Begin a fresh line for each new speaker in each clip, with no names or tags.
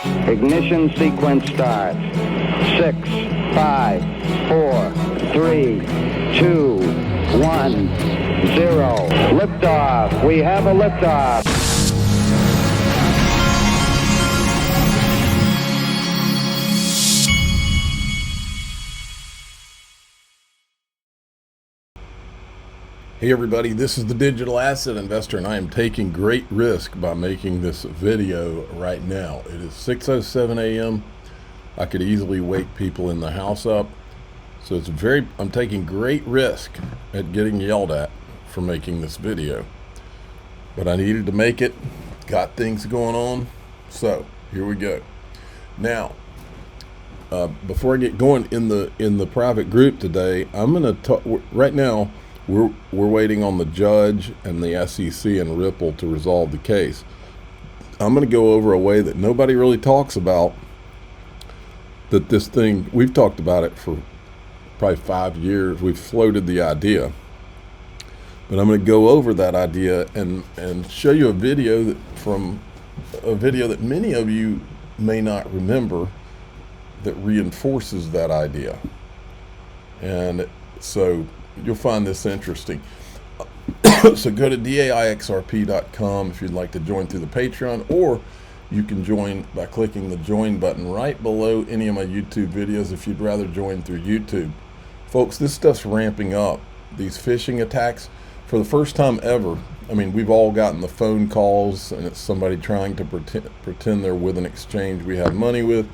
Ignition sequence start. 6, 5, 4, 3, 2, 1, 0. Liftoff. We have a liftoff.
Hey everybody, this is the Digital Asset Investor, and I am taking great risk by making this video right now. It is 6:07 a.m. I could easily wake people in the house up. So I'm taking great risk at getting yelled at for making this video. But I needed to make it, got things going on, so here we go. Now, before I get going in the private group today, I'm gonna talk right now. We're waiting on the judge and the SEC and Ripple to resolve the case. I'm going to go over a way that nobody really talks about, that this thing, we've talked about it for probably 5 years. We've floated the idea. But I'm going to go over that idea and show you a video that many of you may not remember that reinforces that idea. And so you'll find this interesting. So go to daixrp.com if you'd like to join through the Patreon, or you can join by clicking the join button right below any of my YouTube videos if you'd rather join through YouTube. Folks, this stuff's ramping up. These phishing attacks, for the first time ever, I mean, we've all gotten the phone calls and it's somebody trying to pretend they're with an exchange we have money with.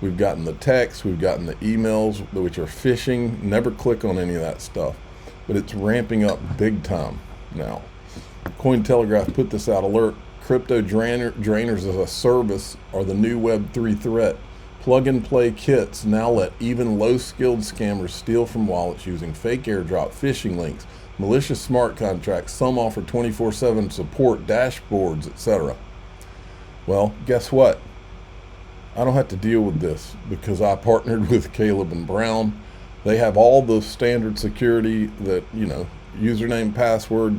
We've gotten the texts, we've gotten the emails, which are phishing. Never click on any of that stuff. But it's ramping up big time now. Cointelegraph put this out alert. Crypto drainers as a service are the new Web3 threat. Plug-and-play kits now let even low-skilled scammers steal from wallets using fake airdrop, phishing links, malicious smart contracts. Some offer 24/7 support, dashboards, etc. Well, guess what? I don't have to deal with this because I partnered with Caleb and Brown. They have all the standard security that, you know, username, password,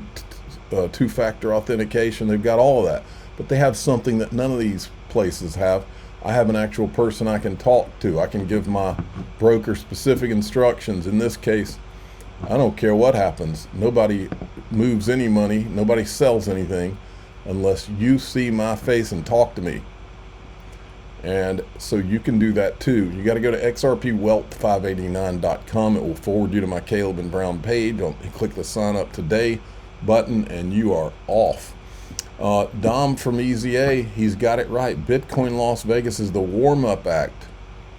two-factor authentication. They've got all of that. But they have something that none of these places have. I have an actual person I can talk to. I can give my broker specific instructions. In this case, I don't care what happens. Nobody moves any money. Nobody sells anything unless you see my face and talk to me. And so you can do that too. You got to go to xrpwealth589.com. It will forward you to my Caleb and Brown page. Click the sign up today button and you are off. Dom from EZA, he's got it right. Bitcoin Las Vegas is the warm-up act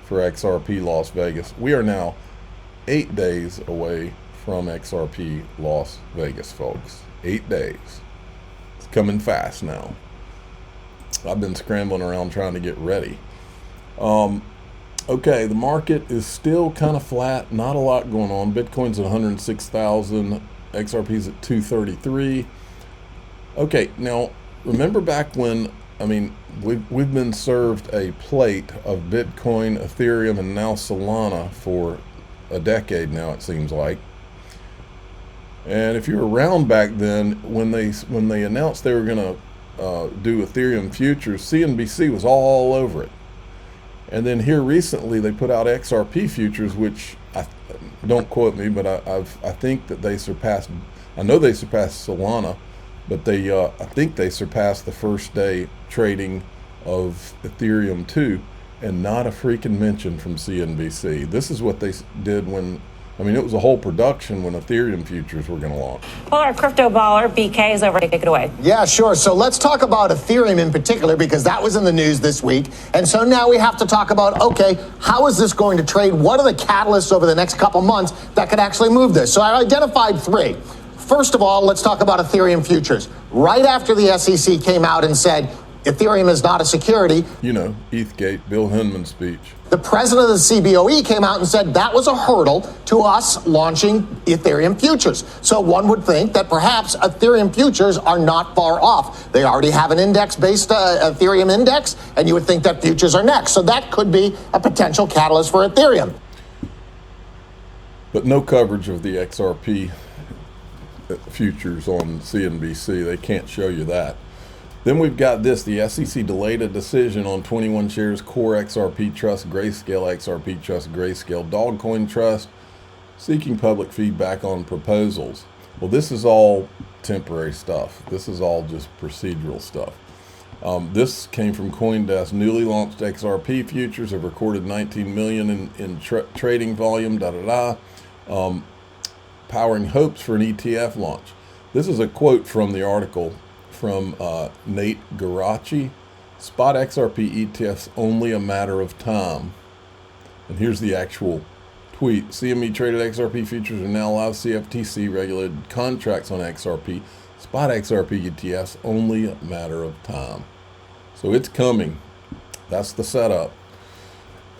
for XRP Las Vegas. We are now 8 days away from XRP Las Vegas, folks. 8 days. It's coming fast now. I've been scrambling around trying to get ready. Okay, the market is still kind of flat. Not a lot going on. Bitcoin's at 106,000. XRP's at 233. Okay, now remember back when, I mean, we've been served a plate of Bitcoin, Ethereum, and now Solana for a decade now, it seems like. And if you were around back then, when they announced they were going to do Ethereum futures, CNBC was all over it. And then here recently they put out XRP futures, which don't quote me, but I think that they surpassed, I know they surpassed Solana, but I think they surpassed the first day trading of Ethereum too, and not a freaking mention from CNBC. This is what they did when, I mean, it was a whole production when Ethereum futures were going to launch.
Well, our crypto baller, BK, is over. Take it away.
Yeah, sure. So let's talk about Ethereum in particular, because that was in the news this week. And so now we have to talk about, okay, how is this going to trade? What are the catalysts over the next couple months that could actually move this? So I identified 3. First of all, let's talk about Ethereum futures. Right after the SEC came out and said, Ethereum is not a security.
You know, ETHgate, Bill Hinman's speech.
The president of the CBOE came out and said that was a hurdle to us launching Ethereum futures. So one would think that perhaps Ethereum futures are not far off. They already have an index-based Ethereum index, and you would think that futures are next. So that could be a potential catalyst for Ethereum.
But no coverage of the XRP futures on CNBC. They can't show you that. Then we've got this, the SEC delayed a decision on 21 shares, Core XRP Trust, Grayscale XRP Trust, Grayscale Dogcoin Trust, seeking public feedback on proposals. Well, this is all temporary stuff. This is all just procedural stuff. This came from CoinDesk. Newly launched XRP futures have recorded 19 million in trading volume, powering hopes for an ETF launch. This is a quote from the article from Nate Garachi. Spot XRP ETFs only a matter of time. And here's the actual tweet. CME traded XRP futures are now allowed CFTC regulated contracts on XRP. Spot XRP ETFs only a matter of time. So it's coming. That's the setup.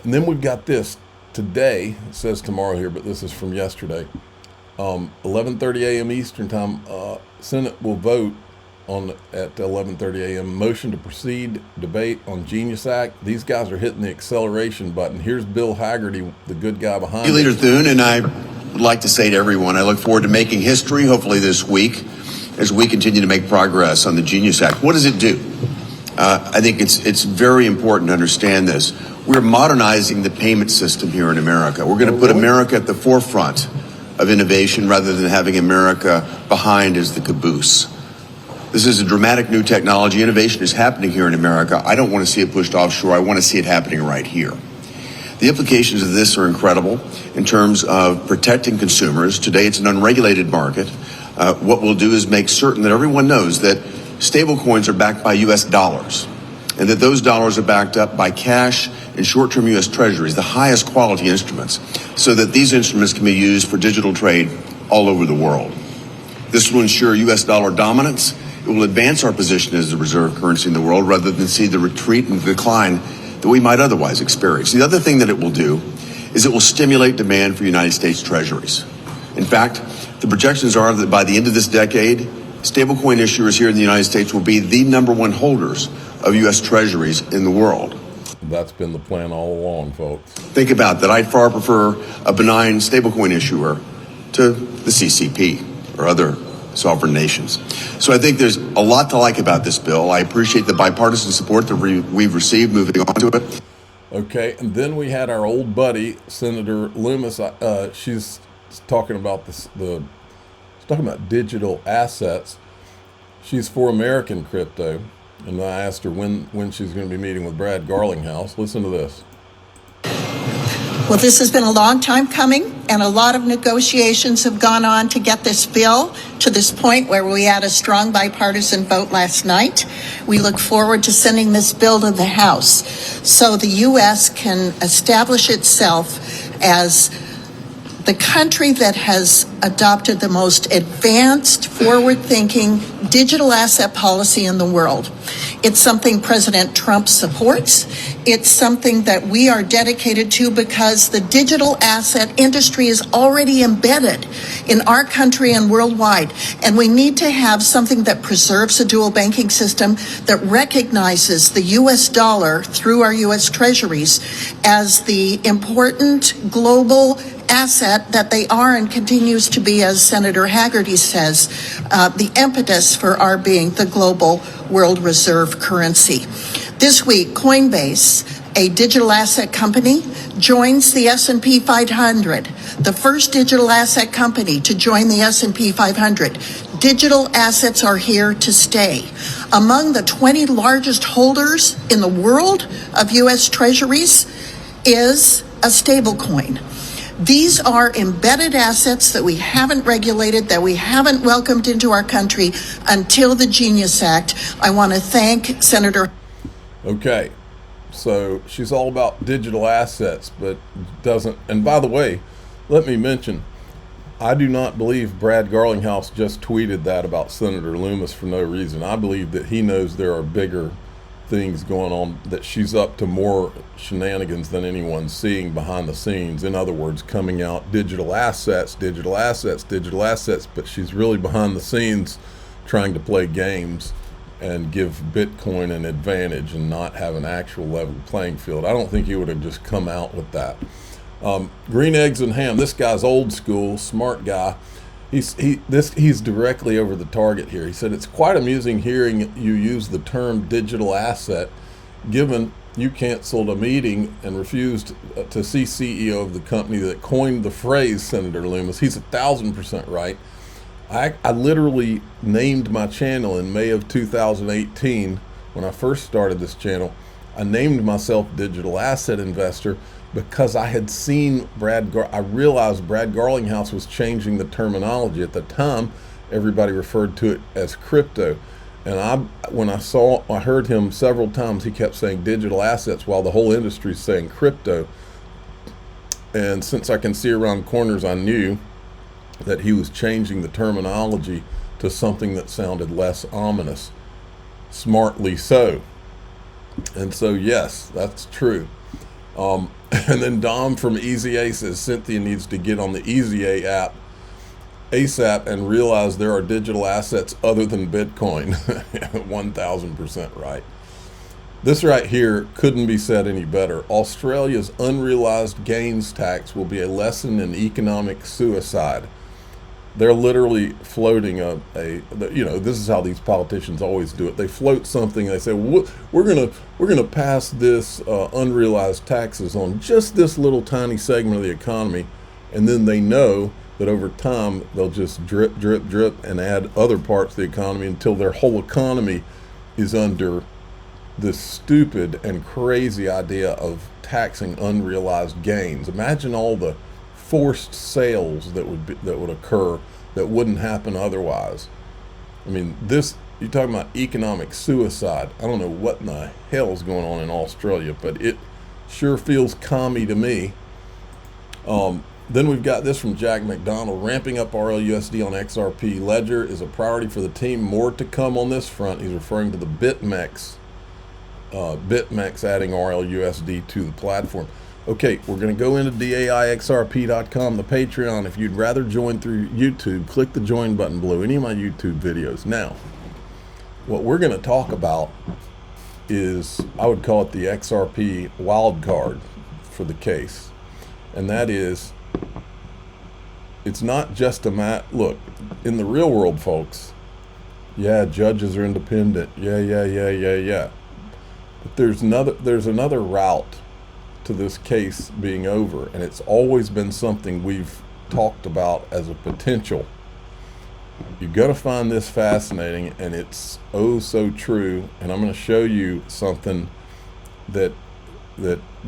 And then we've got this today. It says tomorrow here, but this is from yesterday. 11:30 a.m. Eastern time. Senate will vote on at 11:30 a.m. motion to proceed debate on Genius Act. These guys are hitting the acceleration button. Here's Bill Haggerty, the good guy behind it.
Leader Thune, and I would like to say to everyone, I look forward to making history, hopefully this week, as we continue to make progress on the Genius Act. What does it do? I think it's very important to understand this. We're modernizing the payment system here in America. We're going to put America at the forefront of innovation rather than having America behind as the caboose. This is a dramatic new technology. Innovation is happening here in America. I don't want to see it pushed offshore. I want to see it happening right here. The implications of this are incredible in terms of protecting consumers. Today, it's an unregulated market. What we'll do is make certain that everyone knows that stablecoins are backed by U.S. dollars, and that those dollars are backed up by cash and short-term U.S. treasuries, the highest quality instruments, so that these instruments can be used for digital trade all over the world. This will ensure U.S. dollar dominance. It will advance our position as the reserve currency in the world rather than see the retreat and decline that we might otherwise experience. The other thing that it will do is it will stimulate demand for United States treasuries. In fact, the projections are that by the end of this decade, stablecoin issuers here in the United States will be the #1 holders of U.S. treasuries in the world.
That's been the plan all along, folks.
Think about that. I'd far prefer a benign stablecoin issuer to the CCP or other sovereign nations. So I think there's a lot to like about this bill. I appreciate the bipartisan support that we've received moving on to it.
Okay, and then we had our old buddy, Senator Loomis. She's talking about talking about digital assets. She's for American crypto, and I asked her when she's going to be meeting with Brad Garlinghouse. Listen to this.
Well, this has been a long time coming, and a lot of negotiations have gone on to get this bill to this point where we had a strong bipartisan vote last night. We look forward to sending this bill to the House so the U.S. can establish itself as the country that has adopted the most advanced, forward-thinking digital asset policy in the world. It's something President Trump supports. It's something that we are dedicated to because the digital asset industry is already embedded in our country and worldwide. And we need to have something that preserves a dual banking system, that recognizes the U.S. dollar through our U.S. treasuries as the important global asset that they are and continues to be, as Senator Haggerty says, the impetus for our being the global world reserve currency. This week, Coinbase, a digital asset company, joins the S&P 500, the first digital asset company to join the S&P 500. Digital assets are here to stay. Among the 20 largest holders in the world of U.S. treasuries is a stablecoin. These are embedded assets that we haven't regulated, that we haven't welcomed into our country until the Genius Act. I want to thank Senator.
Okay, so she's all about digital assets, but doesn't. And by the way, let me mention, I do not believe Brad Garlinghouse just tweeted that about Senator Loomis for no reason. I believe that he knows there are bigger things going on, that she's up to more shenanigans than anyone's seeing behind the scenes. In other words, coming out digital assets, but she's really behind the scenes trying to play games and give Bitcoin an advantage and not have an actual level playing field. I don't think he would have just come out with that. Green eggs and ham. This guy's old school, smart guy. He's directly over the target here. He said, it's quite amusing hearing you use the term digital asset, given you canceled a meeting and refused to see CEO of the company that coined the phrase, Senator Loomis. He's 1,000% right. I literally named my channel in May of 2018 when I first started this channel. I named myself Digital Asset Investor because I had seen I realized Brad Garlinghouse was changing the terminology. At the time, everybody referred to it as crypto. And when I heard him several times, he kept saying digital assets while the whole industry is saying crypto. And since I can see around corners, I knew that he was changing the terminology to something that sounded less ominous. Smartly so. And so, yes, that's true. And then Dom from EasyA says Cynthia needs to get on the EasyA app ASAP and realize there are digital assets other than Bitcoin. 1,000% right. This right here couldn't be said any better. Australia's unrealized gains tax will be a lesson in economic suicide. They're literally floating this is how these politicians always do it. They float something. They say, well, we're gonna pass this unrealized taxes on just this little tiny segment of the economy, and then they know that over time they'll just drip, drip, drip and add other parts of the economy until their whole economy is under this stupid and crazy idea of taxing unrealized gains. Imagine all the forced sales that would occur that wouldn't happen otherwise. I mean, you're talking about economic suicide. I don't know what in the hell is going on in Australia, but it sure feels commie to me. Then we've got this from Jack McDonald. Ramping up RLUSD on XRP Ledger is a priority for the team. More to come on this front. He's referring to the BitMEX adding RLUSD to the platform. Okay, we're going to go into DAIXRP.com, the Patreon. If you'd rather join through YouTube, click the join button below any of my YouTube videos. Now, what we're going to talk about is, I would call it the XRP wild card for the case. And that is, it's not just look, in the real world, folks, yeah, judges are independent. Yeah. But there's another route to this case being over, and it's always been something we've talked about as a potential. You're going to find this fascinating, and it's oh so true. And I'm going to show you something that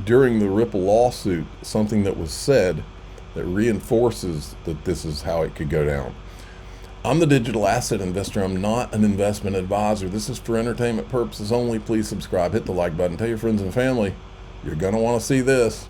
during the Ripple lawsuit, something that was said that reinforces that this is how it could go down. I'm the digital asset investor. I'm not an investment advisor. This is for entertainment purposes only. Please subscribe, hit the like button, tell your friends and family. You're going to want to see this.